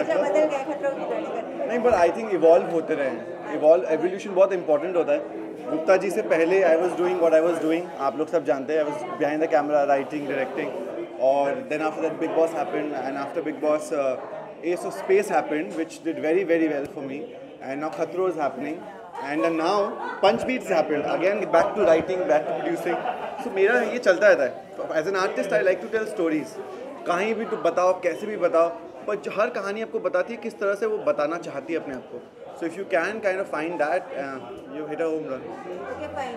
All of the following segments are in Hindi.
लगता बदल गए खतरों की घड़ी करके। नहीं, बट आई थिंक इवॉल्व होते रहे हैं। एवोल्यूशन बहुत इंपॉर्टेंट होता है। गुप्ता जी से पहले I was doing what I was doing, आप लोग सब जानते हैं। I was behind the camera, writing, directing, और then after that Bigg Boss happened, and after Bigg Boss Ace of Space happened, which did very very well for me, and now Khatro is happening, and now Punch Beats happened again, back to writing, back to producing. So मेरा ये चलता रहता है. As an artist I like to tell stories. कहीं भी तो बताओ, कैसे भी बताओ, पर हर कहानी आपको बताती है किस तरह से वो बताना चाहती है अपने आप को. So if you can kind of find that, you hit a home run. Okay fine.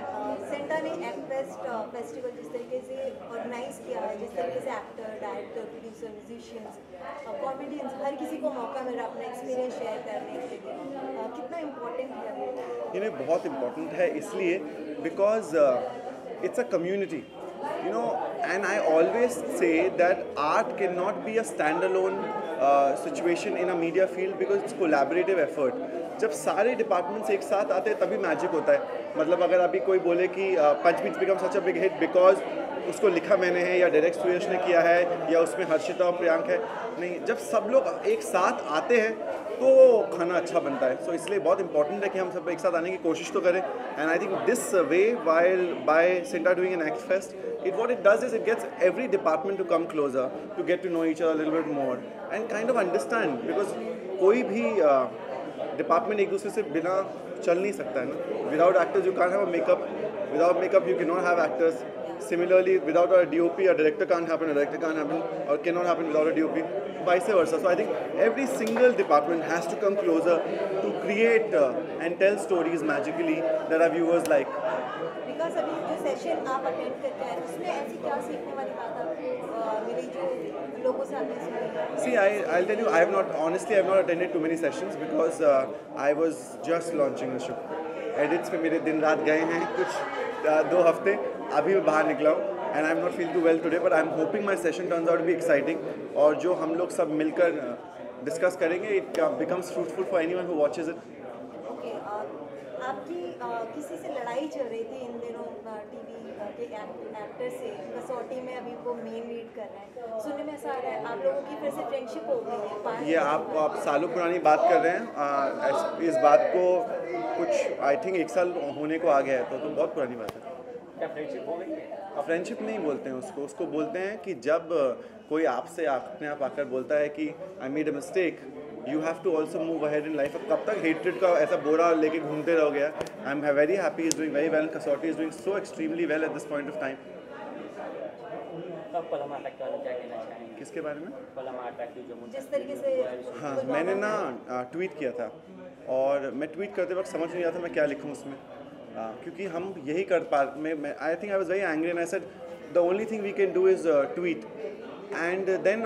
सेंटा ने एक्ट फेस्ट फेस्टिवल जिस तरीके से ऑर्गेनाइज किया है, जिस तरीके से actor, director, producer, musicians, comedians, हर किसी को मौका मिल रहा अपना एक्सपीरियंस शेयर करने के लिए, कितना इम्पोर्टेंट है ये बहुत इम्पोर्टेंट है इसलिए because it's a community, you know, and I always say that art cannot be a standalone situation in a media field because it's collaborative effort. जब सारे डिपार्टमेंट्स एक साथ आते हैं तभी मैजिक होता है. मतलब अगर अभी कोई बोले कि punch beats become such a big hit because उसको लिखा मैंने है या डायरेक्ट सुयश ने किया है या उसमें हर्षिता और प्रियांक है, नहीं, जब सब लोग एक साथ आते हैं तो खाना अच्छा बनता है. सो इसलिए बहुत इंपॉर्टेंट है कि हम सब एक साथ आने की कोशिश तो करें. And I think this way while by Synta doing an Act Fest, what it does is it gets every department to come closer, to get to know each other a little bit more and kind of understand, because कोई भी डिपार्टमेंट एक दूसरे से बिना चल नहीं सकता है ना. Without actors you can't have a makeup, without makeup you cannot have actors. Similarly, without a DOP, a director can't happen, a director can't happen, or cannot happen without a DOP, vice versa. So I think every single department has to come closer to create and tell stories magically that our viewers like. Because अभी जो सेशन आप अटेंड करते हैं उसमें ऐसी क्या सीखने वाली बात आपको मिली जो लोगों से आपने सुनी? See, I'll tell you, honestly, I have not attended too many sessions because I was just launching the show. Edits पे मेरे दिन रात गए हैं कुछ 2 हफ्ते. अभी मैं बाहर निकला हूँ and I'm not feeling too well today, but I'm hoping my session turns out to be exciting. और जो हम लोग सब मिलकर डिस्कस करेंगे, it becomes fruitful for anyone who watches it. Okay, आपकी किसी से लड़ाई चल रही थी इन दिनों टीवी के एक्टर से, कसौटी में अभी वो मेन लीड कर रहे हैं, सुनने में ऐसा आ रहा है आप लोगों की फिर से फ्रेंडशिप हो गई है? ये आप सालों पुरानी बात कर रहे हैं. इस बात को कुछ आई थिंक 1 साल होने को आ गया है, तो बहुत पुरानी बात है. क्या फ्रेंडशिप हो गई है? फ्रेंडशिप नहीं बोलते हैं उसको बोलते हैं कि जब कोई आपसे अपने आप आकर बोलता है कि I made a mistake, you have to also move ahead in life. कब तक हेट्रेड का ऐसा बोरा लेके घूमते रहोगे? I am very happy, is doing very well. Kasautii is doing so extremely well at this point of time. Palm art के बारे में क्या कहना चाहेंगे? किसके बारे में? पलम आर्ट जो जिस तरीके से हाँ, मैंने ना ट्वीट किया था और मैं ट्वीट करते वक्त समझ नहीं आता मैं क्या लिखूँ उसमें. क्योंकि हम यही कर पा मैं I think I was very angry and I said the only thing we can do is tweet. And then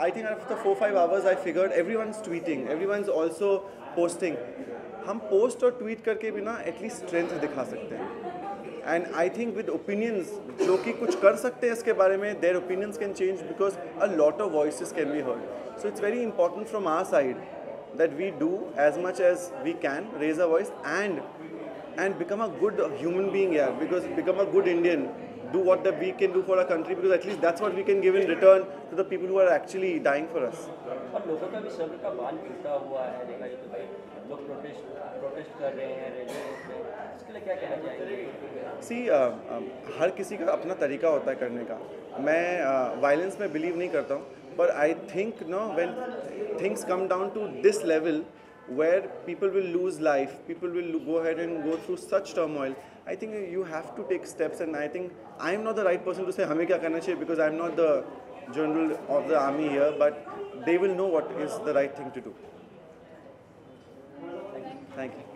I think after 4-5 hours I figured everyone's tweeting, everyone's also posting. हम पोस्ट और ट्वीट करके भी ना एटलीस्ट स्ट्रेंथ दिखा सकते हैं. And I think with opinions जो कि कुछ कर सकते हैं इसके बारे में, their opinions can change because a lot of voices can be heard. So it's very important from our side that we do as much as we can, raise our voice and become a good human being, yeah, because become a good Indian, do what that we can do for our country, because at least that's what we can give in return to the people who are actually dying for us. और लोगों का भी सब्र का बांध टूटा हुआ है, देखा जाए तो भाई लोग प्रोटेस्ट कर रहे हैं रेलवे रोड पे, इसके लिए क्या कहना चाहेंगे? See, हर किसी का अपना तरीका होता है करने का. मैं वायलेंस में बिलीव नहीं करता हूँ, but I think when things come down to this level where people will lose life, people will go ahead and go through such turmoil, I think you have to take steps. And I think I am not the right person to say हमें क्या करना चाहिए, because I am not the general of the army here, but they will know what is the right thing to do. Thank you.